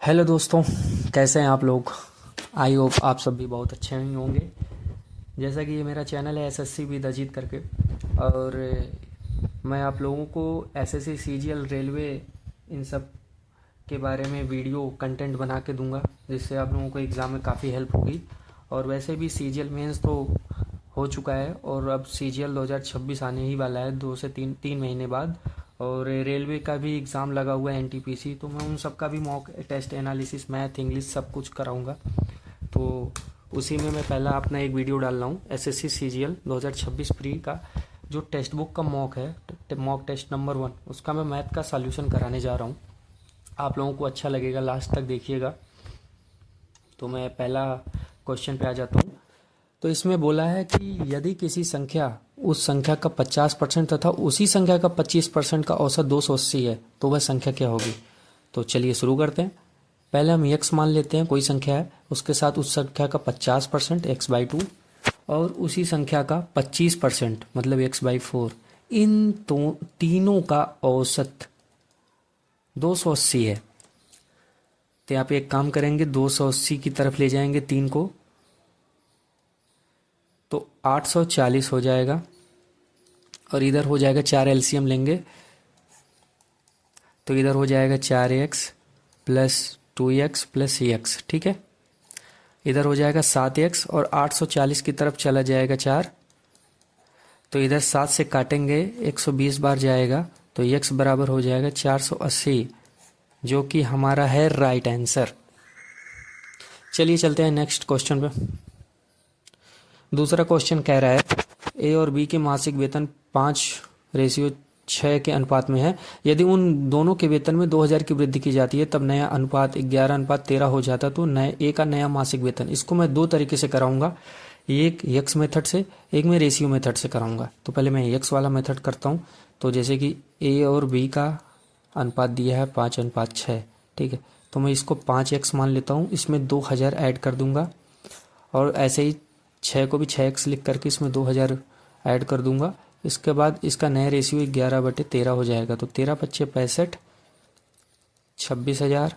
Hello दोस्तों, कैसे हैं आप लोग। आई होप आप सब भी बहुत अच्छे ही होंगे। जैसा कि ये मेरा चैनल है एसएससी विद अजीत करके, और मैं आप लोगों को एसएससी सीजीएल रेलवे इन सब के बारे में वीडियो कंटेंट बना के दूंगा, जिससे आप लोगों को एग्ज़ाम में काफ़ी हेल्प होगी। और वैसे भी सीजीएल मेंस तो हो चुका है और अब सीजीएल 2026 आने ही वाला है, 2 से 3 महीने बाद। और रेलवे का भी एग्ज़ाम लगा हुआ है एनटीपीसी, तो मैं उन सब का भी mock test analysis, math, English सब कुछ कराऊंगा। तो उसी में मैं पहला अपना एक वीडियो डाल रहा हूँ एसएससी सीजीएल 2026 प्री का, जो टेक्स्ट बुक का मॉक है, मॉक टेस्ट नंबर 1, उसका मैं मैथ का सॉल्यूशन कराने जा रहा हूँ। आप लोगों को अच्छा लगेगा, लास्ट तक देखिएगा। तो मैं पहला क्वेश्चन पे आ जाता हूँ। तो इसमें बोला है कि यदि किसी संख्या उस संख्या का 50% तथा उसी संख्या का 25% का औसत 280 है, तो वह संख्या क्या होगी। तो चलिए शुरू करते हैं। पहले हम x मान लेते हैं, कोई संख्या है, उसके साथ उस संख्या का 50% x/2 और उसी संख्या का 25% मतलब x/4, इन तीनों का औसत 280 है। तो यहाँ पे एक काम करेंगे, 280 की तरफ ले जाएंगे 3 को, तो 840 हो जाएगा। और इधर हो जाएगा 4 एलसीएम लेंगे, तो इधर हो जाएगा 4x plus 2x plus x, ठीक है। इधर हो जाएगा 7x और 840 की तरफ चला जाएगा 4, तो इधर 7 से काटेंगे 120 बार जाएगा, तो x बराबर हो जाएगा 480, जो कि हमारा है राइट आंसर। चलिए चलते हैं नेक्स्ट क्वेश्चन पे। दूसरा क्वेश्चन कह रहा है ए और बी के मासिक वेतन 5:6 के अनुपात में है। यदि उन दोनों के वेतन में 2000 की वृद्धि की जाती है, तब नया अनुपात 11:13 हो जाता। तो नए ए का नया मासिक वेतन, इसको मैं दो तरीके से कराऊंगा, एक यक्स मेथड से, एक मैं रेशियो मेथड से कराऊंगा। तो पहले मैं यक्स वाला मेथड करता हूँ। तो जैसे कि ए और बी का अनुपात दिया है 5:6, ठीक है। तो मैं इसको 5x मान लेता हूँ, इसमें 2000 ऐड कर दूंगा, और ऐसे ही 6 को भी 6x लिख करके इसमें 2000 ऐड कर दूंगा। इसके बाद इसका नया रेशियो 11/13 हो जाएगा। तो 13×5 = 65, 26,000,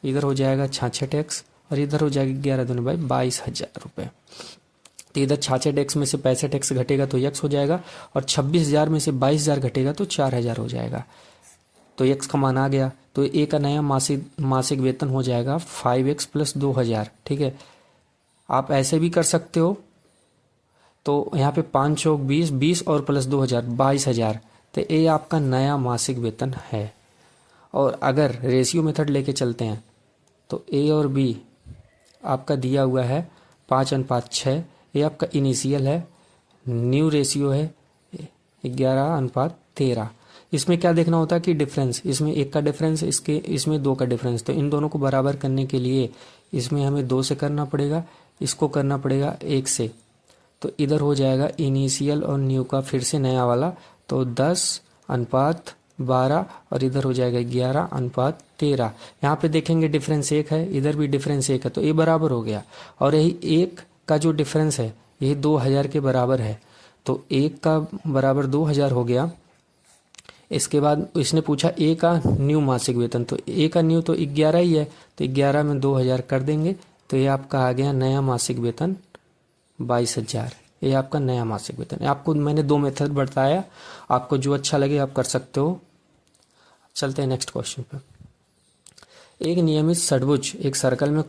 इधर हो जाएगा 66x और इधर हो जाएगा 11×2 = 22,000 रुपये। तो इधर 66x में से 65x घटेगा तो x हो जाएगा, और 26,000 में से 22,000 घटेगा तो 4,000 हो जाएगा। तो x का मान आ गया। तो ए का नया मासिक वेतन हो जाएगा 5x प्लस 2000, ठीक है। आप ऐसे भी कर सकते हो। तो यहाँ पे 5 चौक 20, 20 और प्लस 2000 22,000। तो ये आपका नया मासिक वेतन है। और अगर रेशियो मेथड लेके चलते हैं, तो ए और बी आपका दिया हुआ है 5:6, ये आपका इनिशियल है, न्यू रेशियो है 11:13। इसमें क्या देखना होता है कि डिफरेंस, इसमें 1 का डिफरेंस, इसमें 2 का डिफरेंस। तो इन दोनों को बराबर करने के लिए इसमें हमें 2 से करना पड़ेगा, इसको करना पड़ेगा 1 से। तो इधर हो जाएगा इनिशियल और न्यू का फिर से नया वाला, तो 10:12, और इधर हो जाएगा 11:13। यहाँ पे देखेंगे डिफरेंस 1 है, इधर भी डिफरेंस 1 है, तो ये बराबर हो गया। और यही 1 का जो डिफरेंस है यही 2000 के बराबर है, तो 1 का बराबर 2000 हो गया। इसके बाद इसने पूछा ए का न्यू मासिक वेतन, तो ए का न्यू तो 11 ही है, तो 11 में 2000 कर देंगे, तो ये आपका आ गया नया मासिक वेतन 22,000। ये आपका नया मासिक वेतन है। आपको मैंने 2 मेथड बताया, आपको जो अच्छा लगे आप कर सकते हो। चलते हैं नेक्स्ट क्वेश्चन पे। एक नियमित षट्भुज एक सर्कल में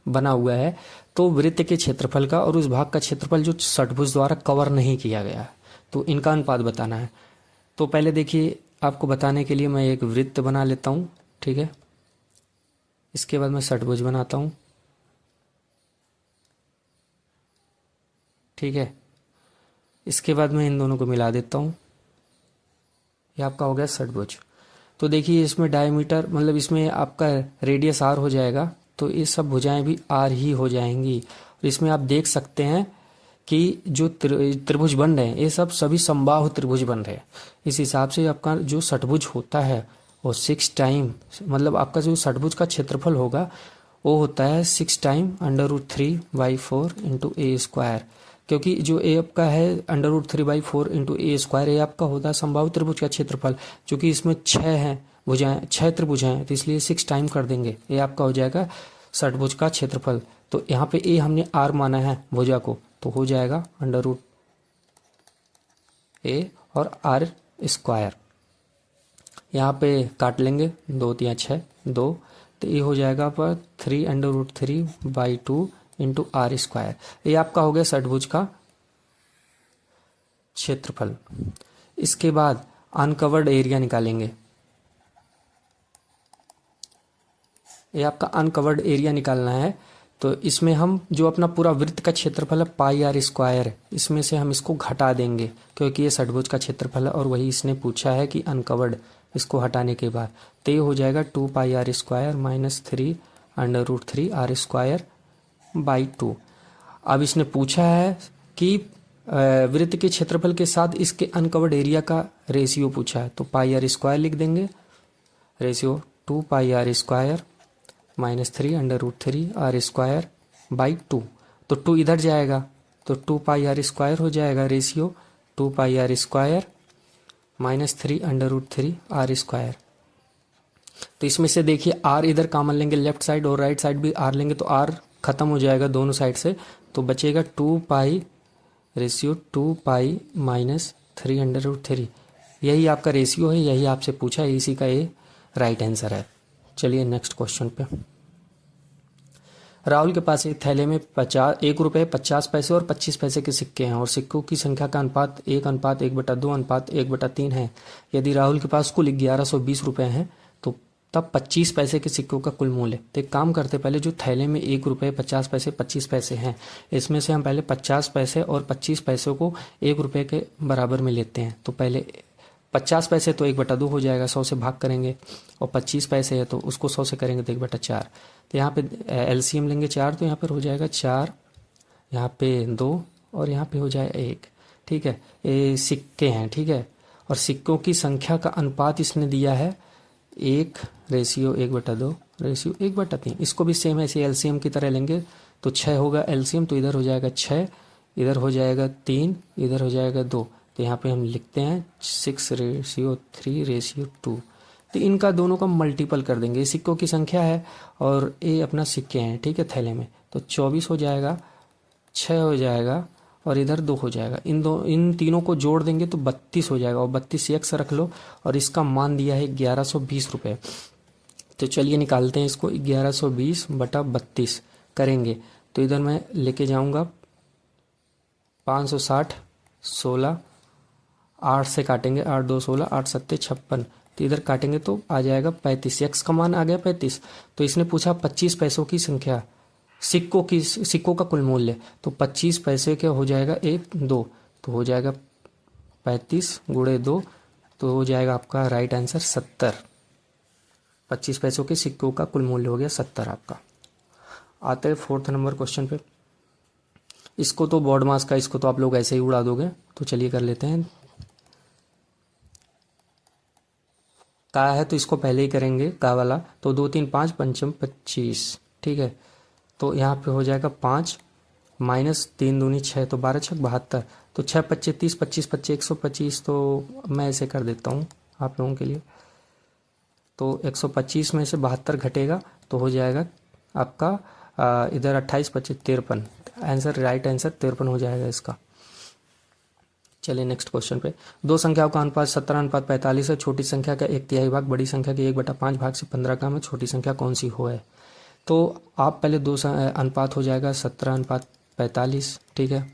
बना हुआ है, तो वृत्त के क्षेत्रफल का और उस भाग का क्षेत्रफल जो षट्भुज द्वारा कवर नहीं किया गया है, तो इनका अनुपात बताना है। तो पहले देखिए, आपको बताने के लिए मैं एक वृत्त बना लेता हूँ, ठीक है। इसके बाद मैं षट्भुज बनाता हूँ, ठीक है। इसके बाद मैं इन दोनों को मिला देता हूँ, ये आपका हो गया षट्भुज। तो देखिए इसमें डायमीटर मतलब इसमें आपका रेडियस आर हो जाएगा, तो ये सब भुजाएं भी आर ही हो जाएंगी। और इसमें आप देख सकते हैं कि जो त्रिभुज बन रहे हैं ये सब सभी समबाहु त्रिभुज बन रहे हैं। इस हिसाब से आपका जो षट्भुज होता है वो 6 टाइम, मतलब आपका जो षट्भुज का क्षेत्रफल होगा वो होता है 6 टाइम √3/4 × a², क्योंकि जो ए आपका है √3/4 × a², ये आपका होता है समबाहु त्रिभुज का क्षेत्रफल। चूंकि इसमें 6 हैं भुजाएं 6 त्रिभुज हैं, तो इसलिए 6 टाइम कर देंगे। ये आपका हो जाएगा षटभुज का क्षेत्रफल। तो यहाँ पे ए हमने आर माना है भुजा को, तो हो जाएगा अंडर रूट ए और आर स्क्वायर। यहाँ पे काट लेंगे, 2 तिया 6 2, तो ये हो जाएगा पर 3 under root 3/2 into R square. ये आपका हो गया षटभुज का क्षेत्रफल। इसके बाद अनकवर्ड एरिया निकालेंगे। ये आपका अनकवर्ड एरिया निकालना है, तो इसमें हम जो अपना पूरा वृत्त का क्षेत्रफल है पाई आर स्क्वायर, इसमें से हम इसको घटा देंगे क्योंकि ये षटभुज का क्षेत्रफल है और वही इसने पूछा है कि अनकवर्ड, इसको हटाने के बाद तो ये हो जाएगा 2 pi are square minus 3 under root 3 are square by 2। अब इसने पूछा है कि वृत्त के क्षेत्रफल के साथ इसके अनकवर्ड एरिया का रेशियो पूछा है, तो पाई आर स्क्वायर लिख देंगे। Ratio 2 pi are square minus 3 under root 3 are square by 2। तो 2 इधर जाएगा तो 2 पाई आर स्क्वायर हो जाएगा। Ratio 2 pi are square minus 3 under root 3 are square. तो इसमें से देखिए आर इधर कॉमन लेंगे, लेफ्ट साइड और राइट साइड भी आर लेंगे तो आर खत्म हो जाएगा दोनों साइड से, तो बचेगा 2 pi ratio 2 pi minus 3 under root 3। यही आपका रेशियो है, यही आपसे पूछा है, इसी का ये राइट आंसर है। चलिए नेक्स्ट क्वेश्चन पे। राहुल के पास एक थैले में 1 रुपये 50 पैसे और 25 पैसे के सिक्के हैं और सिक्कों की संख्या का अनुपात 1:1/2:1/3 है। यदि राहुल के पास कुल 1120 रुपये हैं तो तब 25 पैसे के सिक्कों का कुल मूल्य। तो एक काम करते, पहले जो थैले में 1 रुपये 50 पैसे 25 पैसे हैं, इसमें से हम पहले 50 पैसे और 25 पैसे को 1 रुपये के बराबर में लेते हैं। तो पहले 50 पैसे तो 1/2 हो जाएगा, 100 से भाग करेंगे, और 25 पैसे है तो उसको 100 से करेंगे तो 1/4। तो यहाँ पे एलसीएम लेंगे 4, तो यहाँ पर हो जाएगा 4, यहाँ पे 2 और यहाँ पे हो जाएगा 1। ठीक है, ये सिक्के हैं। ठीक है, और सिक्कों की संख्या का अनुपात इसने दिया है 1 रेशियो 1/2 रेशियो 1/3। इसको भी सेम ऐसे एलसीएम की तरह लेंगे तो 6 होगा एलसीएम, तो इधर हो जाएगा 6, इधर हो जाएगा 3, इधर हो जाएगा 2। तो यहाँ पे हम लिखते हैं 6 रेशियो 3 रेशियो 2। तो इनका दोनों का मल्टीपल कर देंगे। ये सिक्कों की संख्या है और ये अपना सिक्के हैं। ठीक है, थैले में तो 24 हो जाएगा, 6 हो जाएगा और इधर 2 हो जाएगा। इन तीनों को जोड़ देंगे तो 32 हो जाएगा और 32 एक्स रख लो और इसका मान दिया है 1120 रुपये। तो चलिए निकालते हैं इसको। 1120/32 करेंगे तो इधर मैं लेके जाऊंगा 560, 16, 8 से काटेंगे, 8 2 16, 8 7 56, तो इधर काटेंगे तो आ जाएगा 35। एक्स का मान आ गया 35। तो इसने पूछा 25 पैसों की संख्या, सिक्कों का कुल मूल्य, तो 25 पैसे क्या हो जाएगा 1 2, तो हो जाएगा 35 गुणे 2, तो हो जाएगा आपका राइट आंसर 70। 25 पैसों के सिक्कों का कुल मूल्य हो गया 70 आपका। आते हैं 4th नंबर क्वेश्चन पे। इसको तो बोर्ड मास का, इसको तो आप लोग ऐसे ही उड़ा दोगे, तो चलिए कर लेते हैं। का है तो इसको पहले ही करेंगे, का वाला। तो 2 3 5 पंचम 25। ठीक है, तो यहाँ पे हो जाएगा 5 माइनस 3 दूनी 6, तो 12 6 72, तो 6 25 30, 25 25 125। तो मैं ऐसे कर देता हूँ आप लोगों के लिए। तो 125 में से 72 घटेगा तो हो जाएगा आपका इधर 28 25 53। आंसर राइट आंसर 53 हो जाएगा इसका। चलिए नेक्स्ट क्वेश्चन पे। दो संख्याओं का अनुपात 17:45 है। छोटी संख्या का 1/3 भाग बड़ी संख्या के 1/5 भाग से 15 कम है। छोटी संख्या कौन सी हो है? तो आप पहले दो अनुपात हो जाएगा 17:45। ठीक है,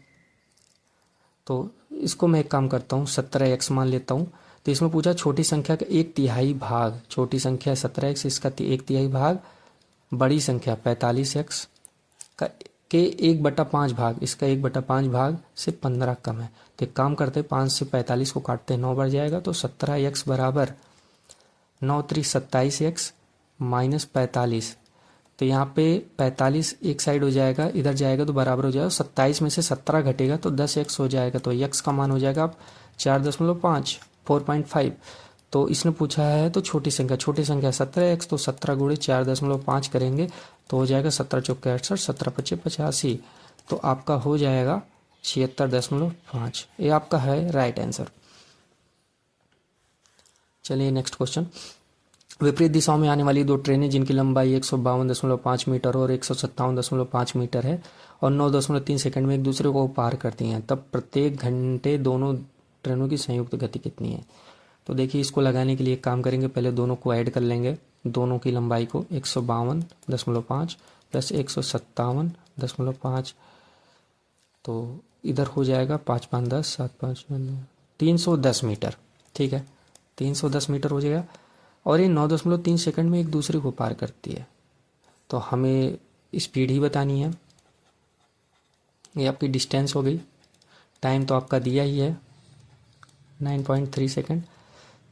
तो इसको मैं एक काम करता हूँ 17x मान लेता हूँ। तो इसमें पूछा छोटी संख्या का 1/3 भाग, छोटी संख्या 17x, इसका 1/3 भाग, बड़ी संख्या 45x का के 1/5 भाग, इसका 1/5 भाग से 15 कम है। तो एक काम करते हैं 5 से 45 को काटते हैं, 9 बढ़ जाएगा। तो 17x बराबर 9 3 27x माइनस 45। तो यहाँ पे 45 एक साइड हो जाएगा, इधर जाएगा तो बराबर हो जाएगा। 27 में से 17 घटेगा तो 10x हो जाएगा। तो x का मान हो जाएगा आप 4.5 4.5। तो इसने पूछा है तो छोटी संख्या 17x, तो 17 गुणे 4.5 करेंगे तो हो जाएगा 17 चौके 68, 17 पच्चे 85। तो आपका हो जाएगा 76.5। ये आपका है राइट आंसर। चलिए नेक्स्ट क्वेश्चन। विपरीत दिशाओं में आने वाली दो ट्रेनें जिनकी लंबाई 152.5 मीटर और 157.5 मीटर है और 9.3 सेकंड में एक दूसरे को पार करती हैं, तब प्रत्येक घंटे दोनों ट्रेनों की संयुक्त गति कितनी है। तो देखिए, इसको लगाने के लिए एक काम करेंगे, पहले दोनों को ऐड कर लेंगे, दोनों की लंबाई को 152.5 प्लस 157.5, तो इधर हो जाएगा 5 5 10 7 5 310 मीटर। ठीक है, 310 मीटर हो जाएगा और ये 9.3 सेकंड में एक दूसरे को पार करती है। तो हमें स्पीड ही बतानी है। ये आपकी डिस्टेंस हो गई, टाइम तो आपका दिया ही है 9.3 सेकंड।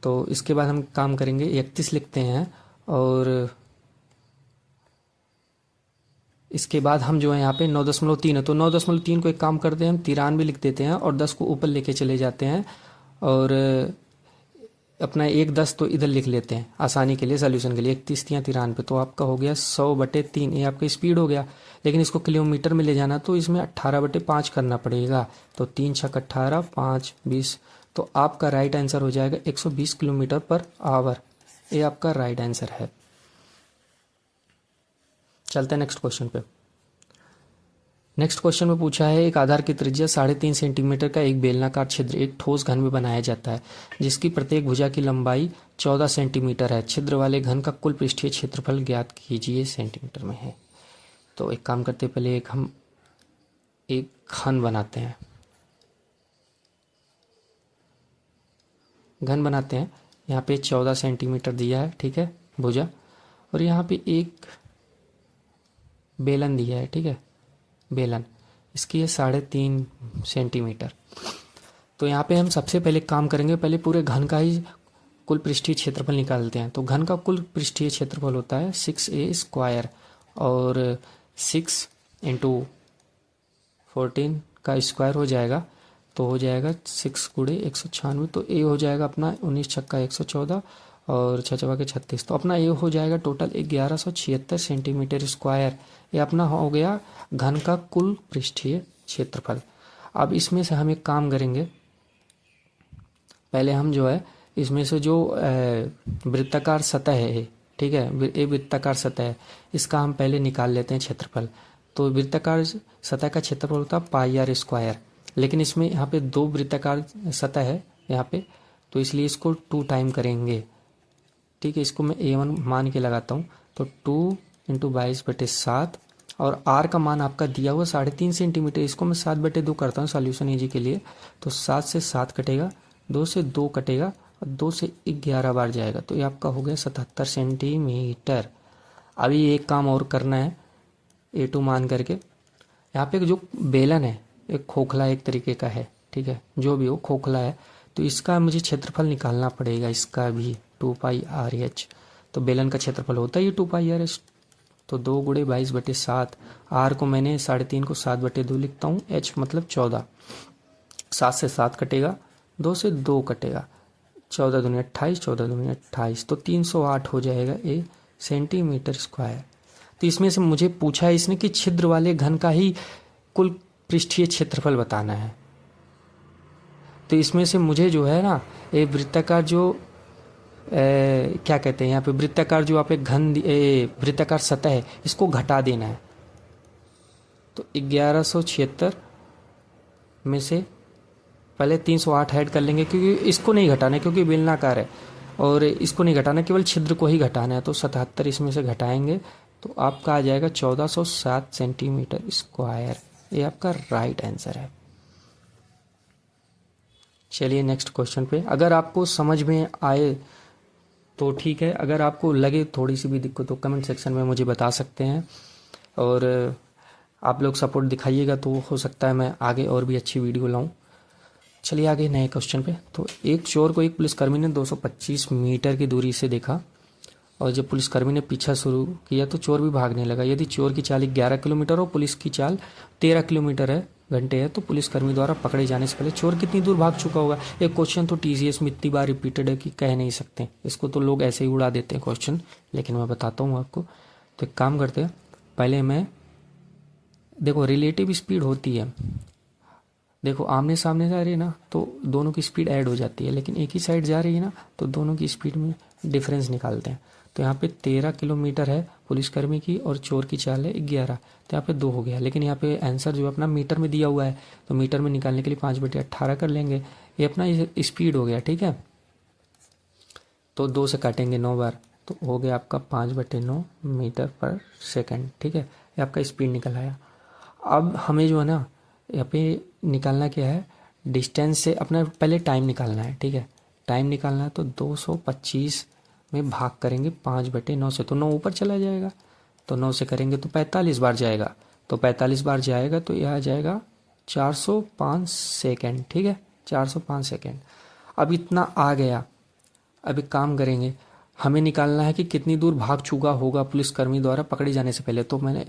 तो इसके बाद हम काम करेंगे, 31 लिखते हैं और इसके बाद हम जो है यहाँ पे 9.3 है तो 9.3 को एक काम करते हैं, हम 93 लिख देते हैं और 10 को ऊपर लेके चले जाते हैं और अपना 1 10 तो इधर लिख लेते हैं आसानी के लिए, सोल्यूशन के लिए। 31 या 93, तो आपका हो गया 100/3। ये आपका स्पीड हो गया, लेकिन इसको किलोमीटर में ले जाना तो इसमें 18/5 करना पड़ेगा। तो 3 छक 18, 5 20, तो आपका राइट आंसर हो जाएगा 120 किलोमीटर पर आवर। ये आपका राइट आंसर है। चलते हैं नेक्स्ट क्वेश्चन पे। नेक्स्ट क्वेश्चन में पूछा है, एक आधार की त्रिज्या 3.5 सेंटीमीटर का एक बेलनाकार छिद्र एक ठोस घन में बनाया जाता है जिसकी प्रत्येक भुजा की लंबाई 14 सेंटीमीटर है। छिद्र वाले घन का कुल पृष्ठीय क्षेत्रफल ज्ञात कीजिए, सेंटीमीटर में है। तो एक काम करते, पहले हम एक घन बनाते हैं, घन बनाते हैं। यहाँ पे 14 सेंटीमीटर दिया है, ठीक है, भुजा, और यहाँ पे एक बेलन दिया है, ठीक है, बेलन, इसकी है 3.5 सेंटीमीटर। तो यहाँ पे हम सबसे पहले काम करेंगे, पहले पूरे घन का ही कुल पृष्ठीय क्षेत्रफल निकालते हैं। तो घन का कुल पृष्ठीय क्षेत्रफल होता है 6a² और 6 × 14 का स्क्वायर हो जाएगा, तो हो जाएगा 6 × 196। तो ए हो जाएगा अपना 19 छक्का 114 और 6 चौके 36, तो अपना ये हो जाएगा टोटल 1176 सेंटीमीटर स्क्वायर। ये अपना हो गया घन का कुल पृष्ठीय क्षेत्रफल। अब इसमें से हम एक काम करेंगे, पहले हम जो है इसमें से जो वृत्ताकार सतह है, ठीक है, ये वृत्ताकार सतह है, इसका हम पहले निकाल लेते हैं क्षेत्रफल। तो वृत्ताकार सतह का क्षेत्रफल होता है πr², लेकिन इसमें यहाँ पे 2 वृत्ताकार सतह है यहाँ पे, तो इसलिए इसको 2 टाइम करेंगे, ठीक है। इसको मैं a1 मान के लगाता हूँ, तो 2 × 22/7 और r का मान आपका दिया हुआ 3.5 सेंटीमीटर, इसको मैं 7/2 करता हूँ सॉल्यूशन इजी के लिए। तो 7 से 7 कटेगा, 2 से 2 कटेगा और 2 से 11 बार जाएगा, तो ये आपका हो गया 77 सेंटीमीटर। अभी एक काम और करना है, a2 मान करके, यहाँ पे जो बेलन है एक खोखला एक तरीके का है, ठीक है, जो भी हो खोखला है, तो इसका मुझे क्षेत्रफल निकालना पड़ेगा, इसका भी 2πrh। तो बेलन का क्षेत्रफल होता है ये 2πrh, तो 2 × 22/7, r को मैंने 3.5 को 7/2 लिखता हूँ, h मतलब 14, 7 से 7 कटेगा, 2 से 2 कटेगा, 14 दूनी 28, 14 दूनी 28, तो 308 हो जाएगा ये सेंटीमीटर स्क्वायर। तो इसमें से मुझे पूछा है इसने कि छिद्र वाले घन का ही कुल पृष्ठीय क्षेत्रफल बताना है। तो इसमें से मुझे जो है ना, ये वृत्ताकार जो क्या कहते हैं यहाँ पे, वृत्ताकार जो आप एक घन वृत्ताकार सतह है, इसको घटा देना है। तो 1176 में से पहले 308 ऐड कर लेंगे, क्योंकि इसको नहीं घटाना है क्योंकि बेलनाकार है, और इसको नहीं घटाना, केवल छिद्र को ही घटाना है। तो 77 इसमें से घटाएंगे तो आपका आ जाएगा 1407 सेंटीमीटर स्क्वायर। ये आपका राइट आंसर है। चलिए नेक्स्ट क्वेश्चन पे। अगर आपको समझ में आए तो ठीक है, अगर आपको लगे थोड़ी सी भी दिक्कत तो कमेंट सेक्शन में मुझे बता सकते हैं, और आप लोग सपोर्ट दिखाइएगा तो हो सकता है मैं आगे और भी अच्छी वीडियो लाऊं। चलिए आगे नए क्वेश्चन पे। तो एक चोर को एक पुलिसकर्मी ने 225 मीटर की दूरी से देखा, और जब पुलिसकर्मी ने पीछा शुरू किया तो चोर भी भागने लगा। यदि चोर की चाल 11 किलोमीटर और पुलिस की चाल 13 किलोमीटर है घंटे है, तो पुलिसकर्मी द्वारा पकड़े जाने से पहले चोर कितनी दूर भाग चुका होगा। ये क्वेश्चन तो टीजीएस में इतनी बार रिपीटेड है कि कह नहीं सकते, इसको तो लोग ऐसे ही उड़ा देते हैं क्वेश्चन, लेकिन मैं बताता हूँ आपको। तो एक काम करते हैं, पहले मैं देखो रिलेटिव स्पीड होती है, देखो आमने सामने जा रही है ना तो दोनों की स्पीड ऐड हो जाती है, लेकिन एक ही साइड जा रही है ना तो दोनों की स्पीड में डिफरेंस निकालते हैं। तो यहाँ पे 13 किलोमीटर है पुलिसकर्मी की और चोर की चाल है 11, तो यहाँ पे 2 हो गया। लेकिन यहाँ पे आंसर जो अपना मीटर में दिया हुआ है, तो मीटर में निकालने के लिए 5/18 कर लेंगे। ये अपना स्पीड हो गया, ठीक है। तो 2 से काटेंगे 9 बार, तो हो गया आपका 5/9 मीटर पर सेकंड, ठीक है। ये आपका स्पीड निकल आया। अब हमें जो है ना यहाँ पे निकालना क्या है, डिस्टेंस से अपना पहले टाइम निकालना है, ठीक है। टाइम निकालना है तो 225 में भाग करेंगे 5/9 से, तो 9 ऊपर चला जाएगा। तो 9 से करेंगे तो 45 बार जाएगा, तो 45 बार जाएगा तो यह आ जाएगा 405 सेकेंड, ठीक है, 405 सेकेंड। अब इतना आ गया। अब एक काम करेंगे, हमें निकालना है कि कितनी दूर भाग चुका होगा पुलिसकर्मी द्वारा पकड़े जाने से पहले। तो मैंने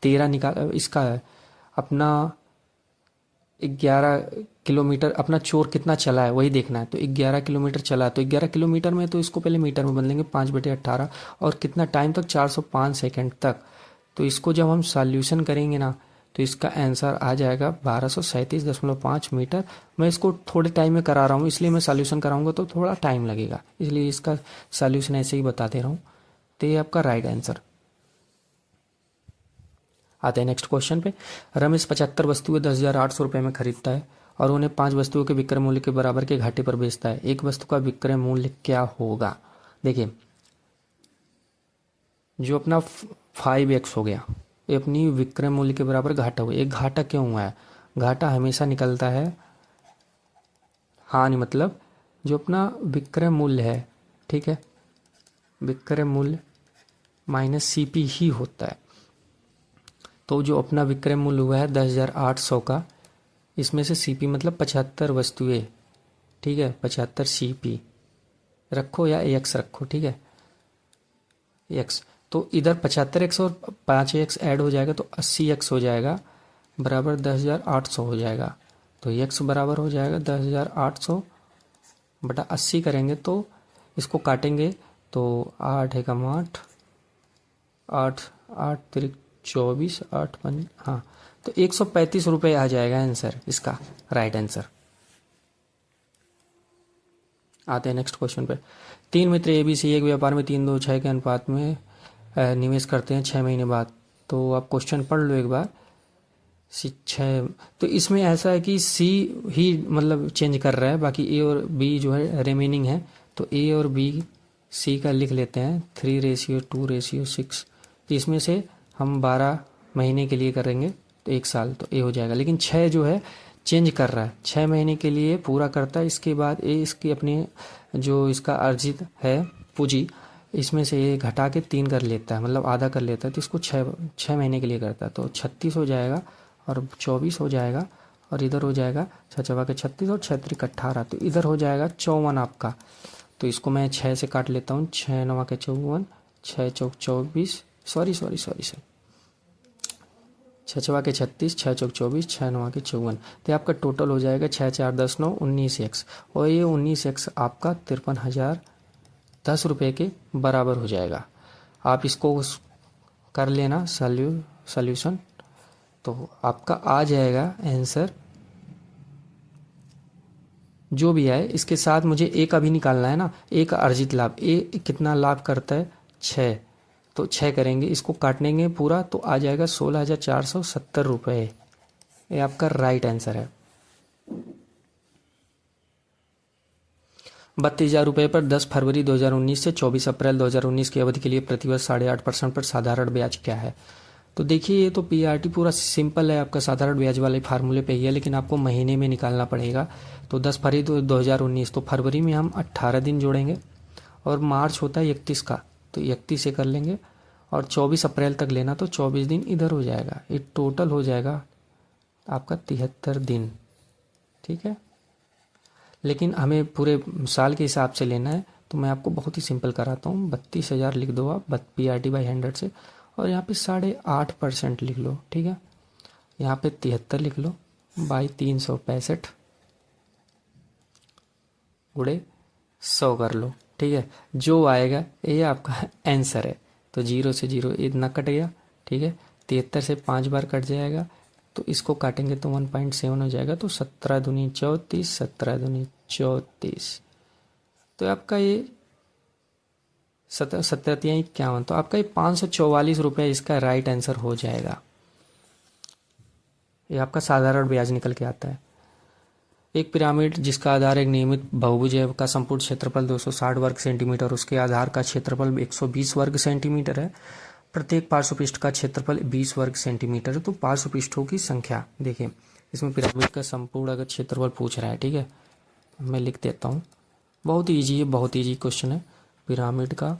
13 निकाल, इसका अपना 11 किलोमीटर अपना चोर कितना चला है वही देखना है। तो 11 किलोमीटर चला है, तो 11 किलोमीटर में तो इसको पहले मीटर में बदलेंगे 5/18, और कितना टाइम तक, 405 सेकेंड तक। तो इसको जब हम सॉल्यूशन करेंगे ना, तो इसका आंसर आ जाएगा 1237.5 मीटर। मैं इसको थोड़े टाइम में करा रहा हूँ, इसलिए मैं सॉल्यूशन कराऊंगा तो थोड़ा टाइम लगेगा, इसलिए इसका सॉल्यूशन ऐसे ही बता दे रहा हूँ। तो ये आपका राइट आंसर। आते हैं नेक्स्ट क्वेश्चन पे। रमेश 75 वस्तुएं 10,800 रुपये में खरीदता है और उन्हें 5 वस्तुओं के विक्रय मूल्य के बराबर के घाटे पर बेचता है। एक वस्तु का विक्रय मूल्य क्या होगा? देखिए, जो अपना 5x हो गया, ये अपनी विक्रय मूल्य के बराबर घाटा हुआ। एक घाटा क्यों हुआ है? घाटा हमेशा निकलता है हानि, मतलब जो अपना विक्रय मूल्य है, ठीक है, विक्रय मूल्य माइनस सीपी ही होता है। तो जो अपना विक्रय मूल्य हुआ है 10,800 का, इसमें से सीपी मतलब 75 वस्तुएं, ठीक है, 75 सीपी रखो या एक्स रखो, ठीक है, एक्स। तो इधर 75x और 5x ऐड हो जाएगा तो 80x हो जाएगा, बराबर 10,800 हो जाएगा। तो x बराबर हो जाएगा 10,800 बटा 80 करेंगे तो इसको काटेंगे तो 8 एकम 8, 8 8 तिरिक 24, 8 5, हाँ, तो 135 रुपये आ जाएगा आंसर, इसका राइट आंसर। आते हैं नेक्स्ट क्वेश्चन पे। 3 मित्र ABC एक व्यापार में 3-2-6 के अनुपात में निवेश करते हैं 6 महीने बाद। तो आप क्वेश्चन पढ़ लो एक बार। 6, तो इसमें ऐसा है कि C ही मतलब चेंज कर रहा है, बाकी A और B जो है रिमेनिंग है। तो A और B C का लिख लेते हैं 3:2:6। तो इसमें से हम 12 महीने के लिए करेंगे तो 1 साल, तो A हो जाएगा। लेकिन 6 जो है चेंज कर रहा है, 6 महीने के लिए पूरा करता है, इसके बाद A इसकी अपने जो इसका अर्जित है पूंजी, इसमें से ये घटा के 3 कर लेता है, मतलब आधा कर लेता है, तो इसको 6 महीने के लिए करता है। तो 36 हो जाएगा और 24 हो जाएगा, और इधर हो जाएगा 6 के 36 और 6 3 18, तो इधर हो जाएगा 54 आपका। तो इसको मैं 6 से काट लेता हूँ, 6 9 के 54, 6 चौक 24, सॉरी 6 6 के 36, 6 चौक 24, 6 9 के 54। तो आपका टोटल हो जाएगा 6 4 10 9 19x, और ये 19x आपका 53,010 रुपये के बराबर हो जाएगा। आप इसको कर लेना सॉल्यूशन, तो आपका आ जाएगा आंसर जो भी है। इसके साथ मुझे एक अभी निकालना है ना, एक अर्जित लाभ। ए कितना लाभ करता है? 6, तो 6 करेंगे, इसको काटेंगे पूरा तो आ जाएगा 16,470 रुपये। ये आपका राइट आंसर है। 32,000 रुपये पर 10 फरवरी 2019 से 24 अप्रैल 2019 की अवधि के लिए प्रतिवर्ष 8.5% पर साधारण ब्याज क्या है? तो देखिए, ये तो पीआरटी पूरा सिंपल है, आपका साधारण ब्याज वाले फार्मूले पे ही है, लेकिन आपको महीने में निकालना पड़ेगा। तो 10 फरवरी 2019, तो फरवरी में हम 18 दिन जोड़ेंगे, और मार्च होता है 31 का, तो 31 से कर लेंगे, और 24 अप्रैल तक लेना तो 24 दिन इधर हो जाएगा। ये टोटल हो जाएगा आपका 73 दिन, ठीक है। लेकिन हमें पूरे साल के हिसाब से लेना है, तो मैं आपको बहुत ही सिंपल कराता हूँ। 32,000 लिख दो आप PRT/100 से, और यहाँ पे 8.5% लिख लो, ठीक है। यहाँ पे 73 लिख लो बाई 365 गुणे 100 कर लो, ठीक है। जो आएगा ये आपका आंसर है। तो 0 से 0 इतना कट गया, ठीक है। 73 से 5 बार कट जाएगा, तो इसको काटेंगे तो 1.7 हो जाएगा। तो 17 दूनी 34, 17 दूनी 34, तो आपका ये सत्तर 51, तो आपका ये 544 रुपये इसका राइट आंसर हो जाएगा। ये आपका साधारण ब्याज निकल के आता है। एक पिरामिड जिसका आधार एक नियमित बहुभुज है का संपूर्ण क्षेत्रफल 260 वर्ग सेंटीमीटर, उसके आधार का क्षेत्रफल 120 वर्ग सेंटीमीटर है, प्रत्येक पार्श्व पृष्ठ का क्षेत्रफल 20 वर्ग सेंटीमीटर है। तो पार्श्व पृष्ठों की संख्या देखिए, इसमें पिरामिड का संपूर्ण अगर क्षेत्रफल पूछ रहा है, ठीक है, मैं लिख देता हूँ। बहुत ईजी है, बहुत ईजी क्वेश्चन है। पिरामिड का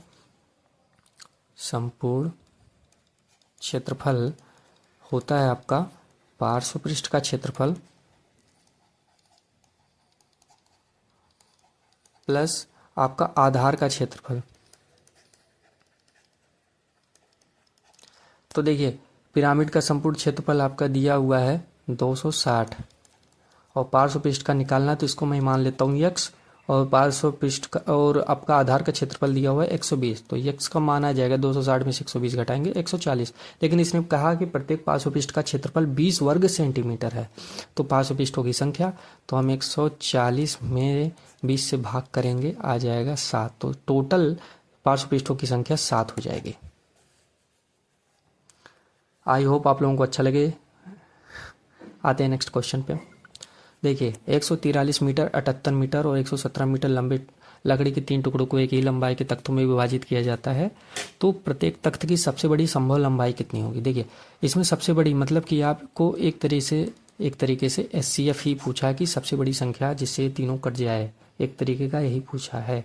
संपूर्ण क्षेत्रफल होता है आपका पार्श्व पृष्ठ का क्षेत्रफल प्लस आपका आधार का क्षेत्रफल। तो देखिए, पिरामिड का संपूर्ण क्षेत्रफल आपका दिया हुआ है 260 और पार्श्व पृष्ठ का निकालना, तो इसको मैं मान लेता हूँ x, और पार्श्व पृष्ठ का और आपका आधार का क्षेत्रफल दिया हुआ है 120, तो x का मान आ जाएगा 260 में से 120 घटाएंगे 140। लेकिन इसने कहा कि प्रत्येक पार्श्व पृष्ठ का क्षेत्रफल 20 वर्ग सेंटीमीटर है, तो पार्श्व पृष्ठों की संख्या, तो हम 140 में 20 से भाग करेंगे, आ जाएगा 7, तो टोटल पार्श्व पृष्ठों की संख्या 7 हो जाएगी। आई होप आप लोगों को अच्छा लगे। आते हैं नेक्स्ट क्वेश्चन पे। देखिए, 143 मीटर, 78 मीटर और 117 मीटर लंबे लकड़ी के 3 टुकड़ों को एक ही लंबाई के तख्तों में विभाजित किया जाता है, तो प्रत्येक तख्त की सबसे बड़ी संभव लंबाई कितनी होगी। देखिए, इसमें सबसे बड़ी मतलब कि आपको एक तरीके से SCF ही पूछा है कि सबसे बड़ी संख्या जिससे तीनों कट जाए, एक तरीके का यही पूछा है।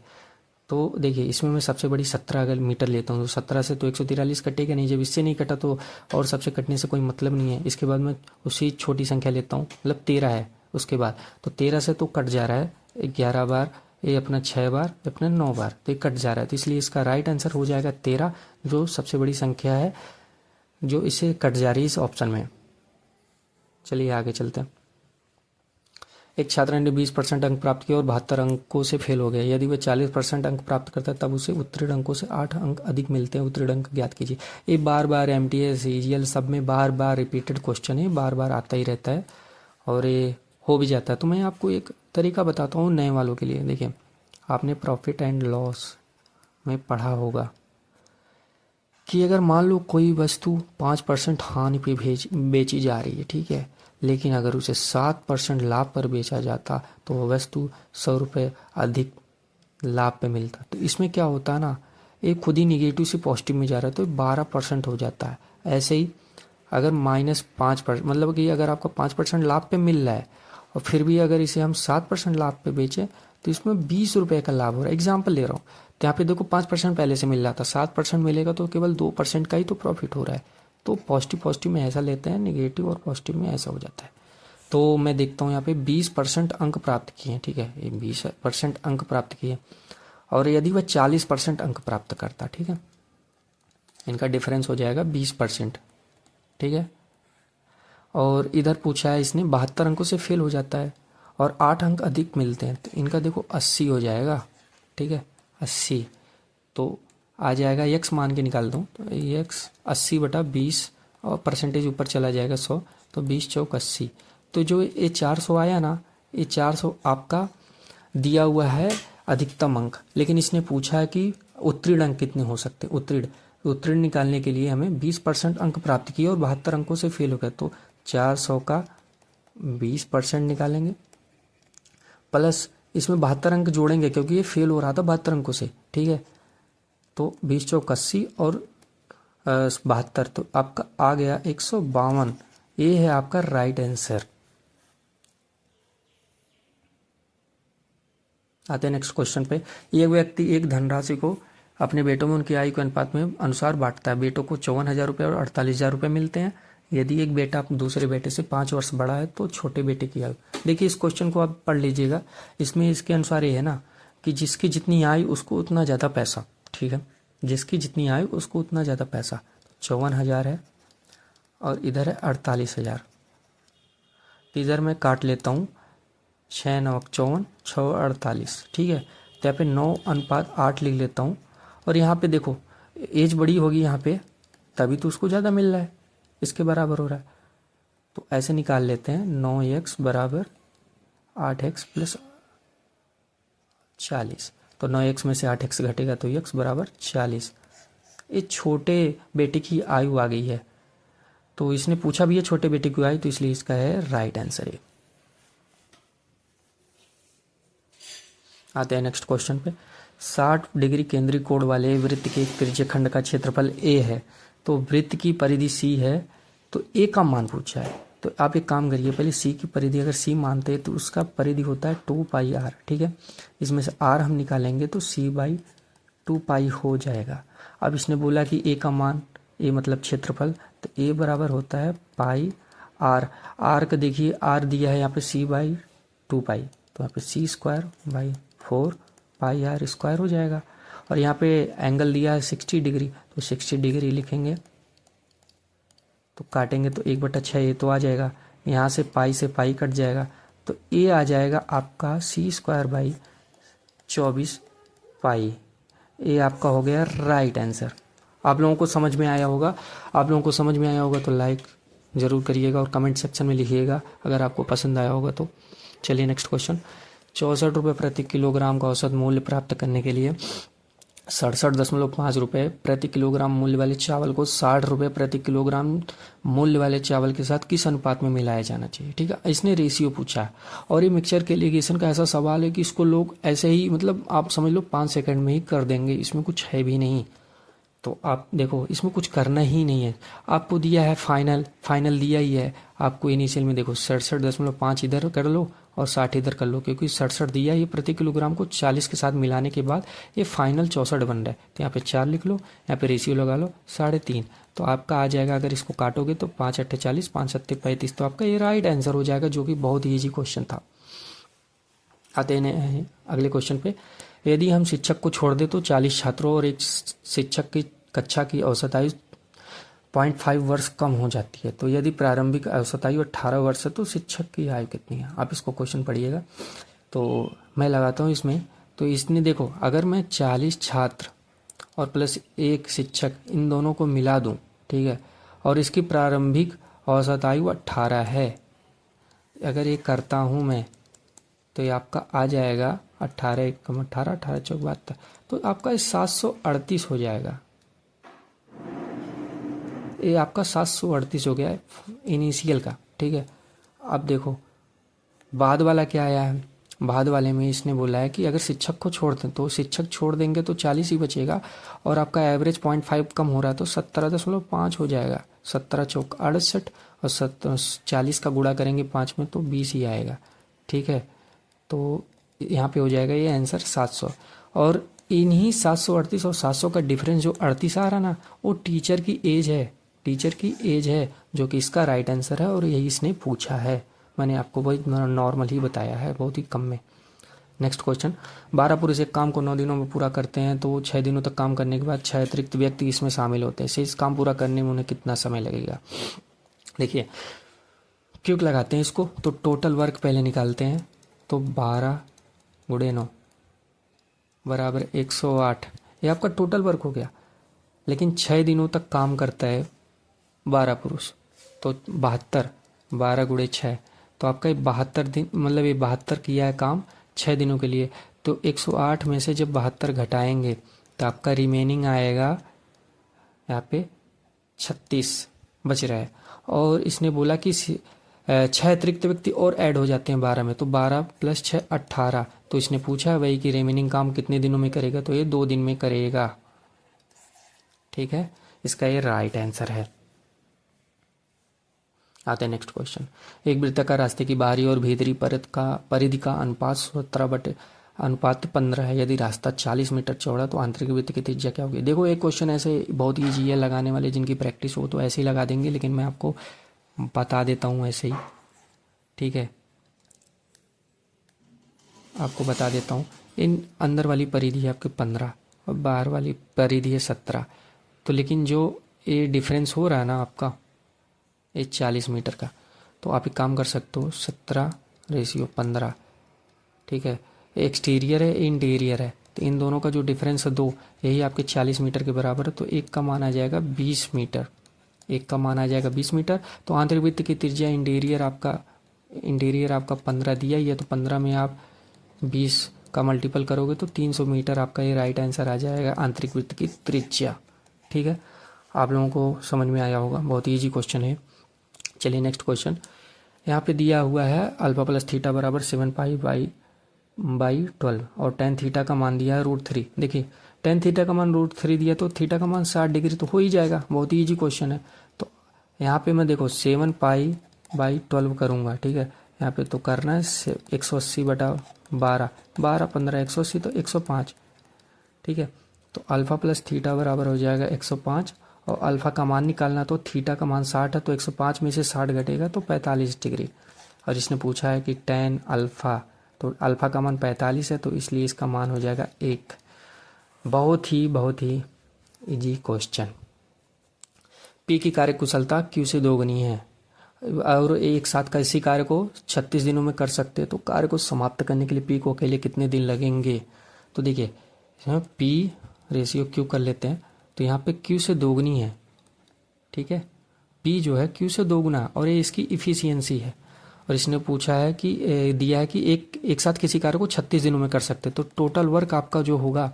तो देखिए, इसमें मैं सबसे बड़ी 17 अगर मीटर लेता हूँ, तो 17 से तो 143 कटेगा नहीं, जब इससे नहीं कटा तो और सबसे कटने से कोई मतलब नहीं है। इसके बाद मैं उसी छोटी संख्या लेता हूँ, मतलब 13 है उसके बाद, तो 13 से तो कट जा रहा है 11 बार, ये अपना 6 बार, अपना 9 बार, तो ये कट जा रहा है, तो इसलिए इसका राइट आंसर हो जाएगा 13, जो सबसे बड़ी संख्या है जो इसे कट जा रही है इस ऑप्शन में। चलिए आगे चलते हैं। एक छात्र ने 20% अंक प्राप्त किए और 72 अंकों से फेल हो गया। यदि वह 40% अंक प्राप्त करता है तब उसे उत्तीर्ण अंकों से 8 अंक अधिक मिलते हैं। उत्तीर्ण अंक ज्ञात कीजिए। ये बार बार MTS CGL सब में बार बार रिपीटेड क्वेश्चन है, बार बार आता ही रहता है और ये हो भी जाता है। तो मैं आपको एक तरीका बताता हूँ नए वालों के लिए। देखिए, आपने प्रॉफिट एंड लॉस में पढ़ा होगा कि अगर मान लो कोई वस्तु 5% हानि पे बेची जा रही है, ठीक है, लेकिन अगर उसे 7% लाभ पर बेचा जाता तो वह वस्तु 100 रुपये अधिक लाभ पे मिलता। तो इसमें क्या होता है ना, एक खुद ही निगेटिव से पॉजिटिव में जा रहा है तो 12% हो जाता है। ऐसे ही अगर -5%, मतलब कि अगर आपका 5% लाभ पे मिल रहा है और फिर भी अगर इसे हम 7% लाभ पे बेचें तो इसमें 20 रुपये का लाभ हो रहा है। एग्जाम्पल ले रहा हूँ, तो यहाँ पे देखो 5% पहले से मिल रहा था, 7% मिलेगा तो केवल 2% का ही तो प्रॉफिट हो रहा है। तो पॉजिटिव में ऐसा लेते हैं, निगेटिव और पॉजिटिव में ऐसा हो जाता है। तो मैं देखता हूँ यहाँ पे 20% अंक प्राप्त किए, ठीक है, ये 20% अंक प्राप्त किए, और यदि वह 40% अंक प्राप्त करता, ठीक है, इनका डिफरेंस हो जाएगा 20%, ठीक है। और इधर पूछा है इसने 72 अंकों से फेल हो जाता है और 8 अंक अधिक मिलते हैं, तो इनका देखो 80 हो जाएगा, ठीक है, 80। तो आ जाएगा x मान के निकाल दूँ तो x 80/20 और परसेंटेज ऊपर चला जाएगा 100, तो 20 चौक 80। तो जो ये 400 आया ना, ये 400 आपका दिया हुआ है अधिकतम अंक, लेकिन इसने पूछा है कि उत्तीर्ण अंक कितने हो सकते हैं। उत्तीर्ण निकालने के लिए हमें 20% अंक प्राप्त किए और 72 अंकों से फेल हो गए, तो 400 का 20% निकालेंगे प्लस इसमें 72 अंक जोड़ेंगे क्योंकि ये फेल हो रहा था 72 अंकों से, ठीक है। तो 20 चौक 80 और 72, तो आपका आ गया 152। ये है आपका राइट आंसर। आते हैं नेक्स्ट क्वेश्चन पे। एक व्यक्ति एक धनराशि को अपने बेटों में उनकी आयु के अनुपात में अनुसार बांटता है। बेटों को 54,000 रुपये और 48,000 रुपये मिलते हैं। यदि एक बेटा दूसरे बेटे से 5 वर्ष बड़ा है तो छोटे बेटे की आयु। देखिए, इस क्वेश्चन को आप पढ़ लीजिएगा। इसमें इसके अनुसार ये है ना कि जिसकी जितनी आयु उसको उतना ज़्यादा पैसा, ठीक है, जिसकी जितनी आयु उसको उतना ज़्यादा पैसा। 54,000 है और इधर है 48,000। इधर मैं काट लेता हूँ, 6 9 54, 6 48, ठीक है। तो यहाँ पे 9:8 लिख लेता हूँ। और यहाँ पे देखो एज बड़ी होगी यहाँ पे, तभी तो उसको ज़्यादा मिल रहा है, इसके बराबर हो रहा है। तो ऐसे निकाल लेते हैं, 9x = 8x + 40। तो 9x में से 8x घटेगा तो x बराबर 40। इस छोटे बेटे की आयु आ गई है, तो इसने पूछा भी है छोटे बेटे की आयु, तो इसलिए इसका है राइट आंसर है। आते हैं नेक्स्ट क्वेश्चन पे। 60 डिग्री केंद्रीय कोण वाले वृत्त के त्रिज्यखंड का क्षेत्रफल a है, तो वृत्त की परिधि c है, तो a का मान पूछा है। तो आप एक काम करिए, पहले c की परिधि अगर c मानते हैं तो उसका परिधि होता है 2πr, ठीक है। इसमें से r हम निकालेंगे तो c/2π हो जाएगा। अब इसने बोला कि a का मान, a मतलब क्षेत्रफल, तो a बराबर होता है पाई r। r का देखिए r दिया है यहाँ पे c/2π, तो यहाँ पे c²/4πr² हो जाएगा। और यहाँ पे एंगल दिया है 60 डिग्री, तो 60 डिग्री लिखेंगे, तो काटेंगे तो 1/6 ये तो आ जाएगा। यहाँ से पाई कट जाएगा, तो ए आ जाएगा आपका c²/24π। ये आपका हो गया राइट आंसर। आप लोगों को समझ में आया होगा। आप लोगों को समझ में आया होगा तो लाइक ज़रूर करिएगा और कमेंट सेक्शन में लिखिएगा अगर आपको पसंद आया होगा तो। चलिए नेक्स्ट क्वेश्चन। 64 रुपये प्रति किलोग्राम का औसत मूल्य प्राप्त करने के लिए 67.5 रुपये प्रति किलोग्राम मूल्य वाले चावल को 60 रुपये प्रति किलोग्राम मूल्य वाले चावल के साथ किस अनुपात में मिलाया जाना चाहिए, ठीक है। इसने रेशियो पूछा है और ये मिक्सचर के एलिगेशन का ऐसा सवाल है कि इसको लोग ऐसे ही मतलब आप समझ लो 5 सेकंड में ही कर देंगे, इसमें कुछ है भी नहीं। तो आप देखो इसमें कुछ करना ही नहीं है, आपको दिया है फाइनल दिया ही है आपको। इनिशियल में देखो 67.5 इधर कर लो और 60 इधर कर लो, क्योंकि 67 दिया ये प्रति किलोग्राम को 40 के साथ मिलाने के बाद ये फाइनल 64 बन रहा है। तो यहाँ पे 4 लिख लो, यहाँ पे रेशियो लगा लो 3.5, तो आपका आ जाएगा अगर इसको काटोगे तो 5 8 40, 5 7 35, तो आपका ये राइट आंसर हो जाएगा, जो कि बहुत ईजी क्वेश्चन था। आते हैं अगले क्वेश्चन पे। यदि हम शिक्षक को छोड़ दें तो 40 छात्रों और एक शिक्षक की कक्षा की औसत आयु 0.5 वर्ष कम हो जाती है, तो यदि प्रारंभिक औसत आयु 18 वर्ष है तो शिक्षक की आयु कितनी है। आप इसको क्वेश्चन पढ़िएगा। तो मैं लगाता हूँ इसमें, तो इसने देखो अगर मैं 40 छात्र और प्लस एक शिक्षक इन दोनों को मिला दूँ, ठीक है, और इसकी प्रारंभिक औसत आयु 18 है, अगर ये करता हूँ मैं तो ये आपका आ जाएगा 18 एकम 18, 18 चौक 72, तो आपका 738 हो जाएगा। ये आपका 738 हो गया है इनिशियल का, ठीक है। अब देखो बाद वाला क्या आया है, बाद वाले में इसने बोला है कि अगर शिक्षक को छोड़ दें तो शिक्षक छोड़ देंगे तो 40 ही बचेगा, और आपका एवरेज 0.5 कम हो रहा है तो 17.5 हो जाएगा। 17 चौक 68 और 40 का गुणा करेंगे 5 में तो 20 ही आएगा, ठीक है। तो यहाँ पे हो जाएगा ये आंसर 700। और इन्हीं 738 और 700 का डिफरेंस जो 38 आ रहा ना, वो टीचर की एज है, टीचर की एज है, जो कि इसका राइट आंसर है, और यही इसने पूछा है। मैंने आपको बहुत नॉर्मल ही बताया है, बहुत ही कम में। Next question. 12 पुरुष एक काम को 9 दिनों में पूरा करते हैं, तो 6 दिनों तक काम करने के बाद 6 अतिरिक्त व्यक्ति इसमें शामिल होते हैं। शेष काम पूरा करने में उन्हें कितना समय लगेगा। देखिए क्यों लगाते हैं इसको, तो टोटल वर्क पहले निकालते हैं, तो 12 × 9 बराबर 108, ये आपका टोटल वर्क हो गया। लेकिन 6 दिनों तक काम करता है 12 पुरुष, तो 72, 12 × 6, तो आपका ये 72 दिन, मतलब ये 72 किया है काम 6 दिनों के लिए। तो 108 में से जब 72 घटाएंगे तो आपका रिमेनिंग आएगा यहाँ पे 36 बच रहा है। और इसने बोला कि 6 अतिरिक्त व्यक्ति और ऐड हो जाते हैं 12 में, तो 12 + 6 18, तो इसने पूछा वही कि रिमेनिंग काम कितने दिनों में करेगा, तो ये 2 दिन में करेगा, ठीक है। इसका ये राइट आंसर है। आते हैं नेक्स्ट क्वेश्चन। एक वृत्ताकार रास्ते की बाहरी और भीतरी परिधि का अनुपात 17/15 है। यदि रास्ता 40 मीटर चौड़ा तो आंतरिक वृत्त की त्रिज्या क्या होगी। देखो एक क्वेश्चन ऐसे बहुत ईजी है, लगाने वाले जिनकी प्रैक्टिस हो तो ऐसे ही लगा देंगे, लेकिन मैं आपको बता देता हूँ ऐसे ही, ठीक है। आपको बता देता हूँ, इन अंदर वाली परिधि है आपके 15 और बाहर वाली परिधि है 17, तो लेकिन जो ये डिफरेंस हो रहा है ना आपका ये 40 मीटर का, तो आप एक काम कर सकते हो 17:15, ठीक है। एक्सटीरियर है इंटीरियर है, तो इन दोनों का जो डिफरेंस है 2, यही आपके 40 मीटर के बराबर है, तो एक का मान आ जाएगा 20 मीटर, एक का मान आ जाएगा 20 मीटर। तो आंतरिक वृत्त की त्रिज्या इंटीरियर आपका 15 दिया ही है, तो 15 में आप 20 का मल्टीपल करोगे तो 300 मीटर आपका ये राइट आंसर आ जाएगा, आंतरिक वृत्त की त्रिज्या। ठीक है, आप लोगों को समझ में आया होगा, बहुत ईजी क्वेश्चन है। चलिए नेक्स्ट क्वेश्चन, यहाँ पे दिया हुआ है अल्फा प्लस थीटा बराबर 7 पाई बाई 12 और टेन थीटा का मान दिया है √3। देखिए टेन थीटा का मान √3 दिया तो थीटा का मान 60 डिग्री तो हो ही जाएगा, बहुत ही ईजी क्वेश्चन है। तो यहाँ पे मैं देखो 7 पाई बाई 12 करूँगा। ठीक है, यहाँ पे तो करना है 180 बटा 12, 12 15 180 तो 105। ठीक है, तो अल्फा प्लस थीटा बराबर हो जाएगा 105 और अल्फा का मान निकालना तो थीटा का मान 60 है तो 105 में से 60 घटेगा तो 45 डिग्री। और इसने पूछा है कि टेन अल्फा, तो अल्फा का मान 45 है तो इसलिए इसका मान हो जाएगा 1। बहुत ही इजी क्वेश्चन। पी की कार्य कुशलता क्यू से दोगुनी है और एक साथ किसी कार्य को 36 दिनों में कर सकते हैं, तो कार्य को समाप्त करने के लिए पी को अकेले कितने दिन लगेंगे। तो देखिए पी रेशियो क्यू कर लेते हैं, तो यहाँ पे क्यू से दोगुनी है। ठीक है, पी जो है क्यू से दोगुना और ये इसकी इफिशियंसी है। और इसने पूछा है कि दिया है कि एक साथ किसी कार्य को 36 दिनों में कर सकते, तो टोटल वर्क आपका जो होगा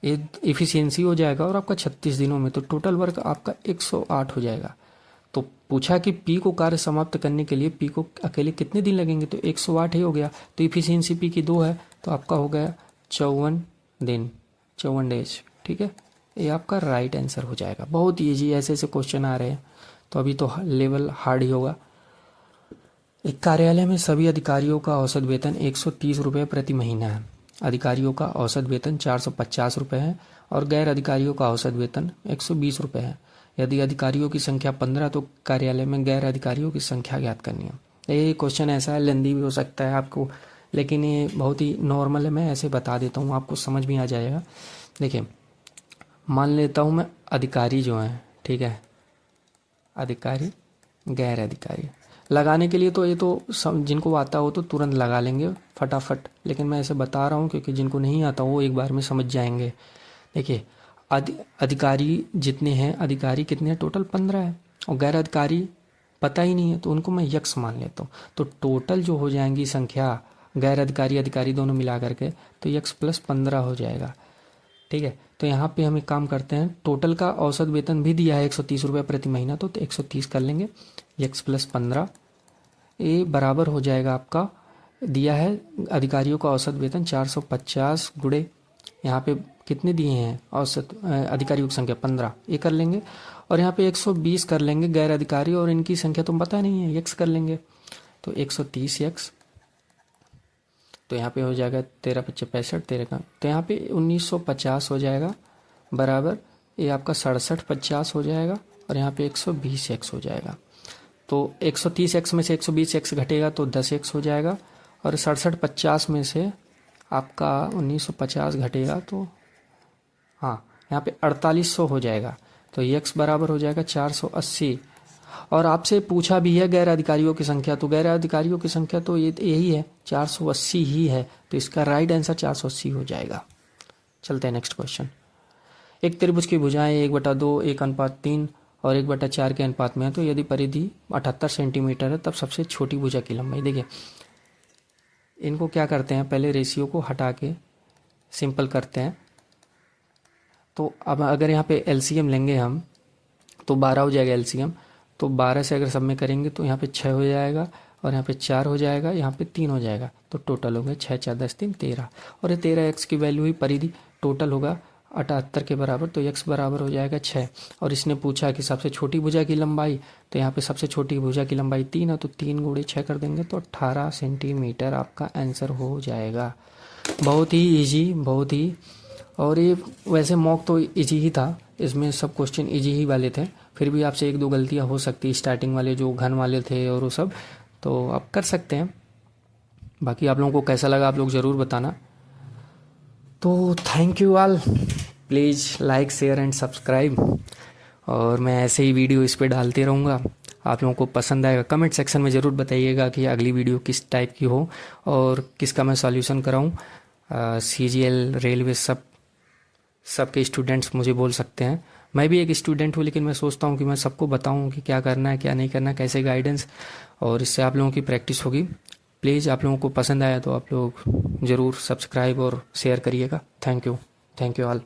ये इफिशियंसी हो जाएगा और आपका 36 दिनों में, तो टोटल वर्क आपका 108 हो जाएगा। तो पूछा कि पी को कार्य समाप्त करने के लिए पी को अकेले कितने दिन लगेंगे, तो 108 ही हो गया। तो इफिशियंसी पी की 2 है तो आपका हो गया 54 दिन, 54 डेज। ठीक है, ये आपका राइट आंसर हो जाएगा। बहुत ईजी ऐसे ऐसे क्वेश्चन आ रहे हैं, तो अभी तो लेवल हार्ड ही होगा। एक कार्यालय में सभी अधिकारियों का औसत वेतन 130 रुपये प्रति महीना है। अधिकारियों का औसत वेतन 450 रुपये है और गैर अधिकारियों का औसत वेतन 120 रुपये है। यदि अधिकारियों की संख्या 15 तो कार्यालय में गैर अधिकारियों की संख्या ज्ञात करनी है। ये क्वेश्चन ऐसा है, लेंदी भी हो सकता है आपको, लेकिन ये बहुत ही नॉर्मल है, मैं ऐसे बता देता हूँ, आपको समझ में आ जाएगा। देखिए मान लेता हूँ मैं अधिकारी जो हैं, ठीक है, अधिकारी गैर अधिकारी लगाने के लिए तो ये तो जिनको आता हो तो तुरंत लगा लेंगे फटाफट, लेकिन मैं ऐसे बता रहा हूँ क्योंकि जिनको नहीं आता वो एक बार में समझ जाएंगे। देखिए अधिकारी जितने हैं, अधिकारी कितने हैं, टोटल 15 है और गैर अधिकारी पता ही नहीं है तो उनको मैं यक्स मान लेता हूँ। तो टोटल जो हो जाएंगी संख्या गैर अधिकारी अधिकारी दोनों मिला करके तो यक्स प्लस 15 हो जाएगा। ठीक है, तो यहाँ पे हम एक काम करते हैं, टोटल का औसत वेतन भी दिया है 130 रुपये प्रति महीना, तो 130 कर लेंगे, यक्स प्लस 15 ये बराबर हो जाएगा आपका, दिया है अधिकारियों का औसत वेतन 450 गुणे यहाँ पे कितने दिए हैं औसत अधिकारियों की संख्या 15, ये कर लेंगे और यहाँ पे 120 कर लेंगे गैर अधिकारी और इनकी संख्या तो पता नहीं है, यक्स कर लेंगे तो 130 यक्स, तो यहाँ पे हो जाएगा 13 × 5 = 65, 13 का तो यहाँ पे 1950 हो जाएगा बराबर, ये आपका 6750 हो जाएगा और यहाँ पे 120 एक्स हो जाएगा। तो 130 एक्स में से 120 एक्स घटेगा तो 10 एक्स हो जाएगा और 6750 में से आपका 1950 घटेगा तो हाँ यहाँ पे 4800 हो जाएगा, तो एक्स बराबर हो जाएगा 480। और आपसे पूछा भी है गैर अधिकारियों की संख्या, तो गैर अधिकारियों की संख्या तो ये यही है 480 ही है, तो इसका राइट आंसर 480 हो जाएगा। चलते हैं नेक्स्ट क्वेश्चन। एक त्रिभुज की भुजाएं 1/2, 1:3 और 1/4 के अनुपात में है, तो यदि परिधि 78 सेंटीमीटर है तब सबसे छोटी भुजा की लंबाई। देखिए इनको क्या करते हैं, पहले रेशियो को हटा के सिंपल करते हैं। तो अब अगर यहाँ पे एलसीएम लेंगे हम तो 12 हो जाएगा एलसीएम, तो 12 से अगर सब में करेंगे तो यहाँ पे 6 हो जाएगा और यहाँ पे 4 हो जाएगा, यहाँ पे 3 हो जाएगा, तो टोटल हो गया 6 × 4 = 10, 3 13 और ये 13 एक्स की वैल्यू हुई, परिधि टोटल होगा 78 के बराबर, तो एक्स बराबर हो जाएगा 6। और इसने पूछा कि सबसे छोटी भुजा की लंबाई, तो यहाँ पे सबसे छोटी भुजा की लंबाई 3 है, तो 3 × 6 कर देंगे तो 18 सेंटीमीटर आपका आंसर हो जाएगा। बहुत ही ईजी, बहुत ही, और ये वैसे मॉक तो ईजी ही था, इसमें सब क्वेश्चन ईजी ही वाले थे, फिर भी आपसे 1-2 गलतियाँ हो सकती, स्टार्टिंग वाले जो घन वाले थे और वो सब, तो आप कर सकते हैं। बाकी आप लोगों को कैसा लगा आप लोग ज़रूर बताना। तो thank you all, please like share and subscribe, और मैं ऐसे ही वीडियो इस पर डालते रहूँगा। आप लोगों को पसंद आएगा, कमेंट सेक्शन में ज़रूर बताइएगा कि अगली वीडियो किस टाइप की हो और किसका मैं सॉल्यूशन कराऊँ। CGL रेलवे सबके स्टूडेंट्स मुझे बोल सकते हैं, मैं भी एक स्टूडेंट हूँ, लेकिन मैं सोचता हूँ कि मैं सबको बताऊँ कि क्या करना है क्या नहीं करना, कैसे गाइडेंस, और इससे आप लोगों की प्रैक्टिस होगी। प्लीज़ आप लोगों को पसंद आया तो आप लोग ज़रूर सब्सक्राइब और शेयर करिएगा। Thank you all.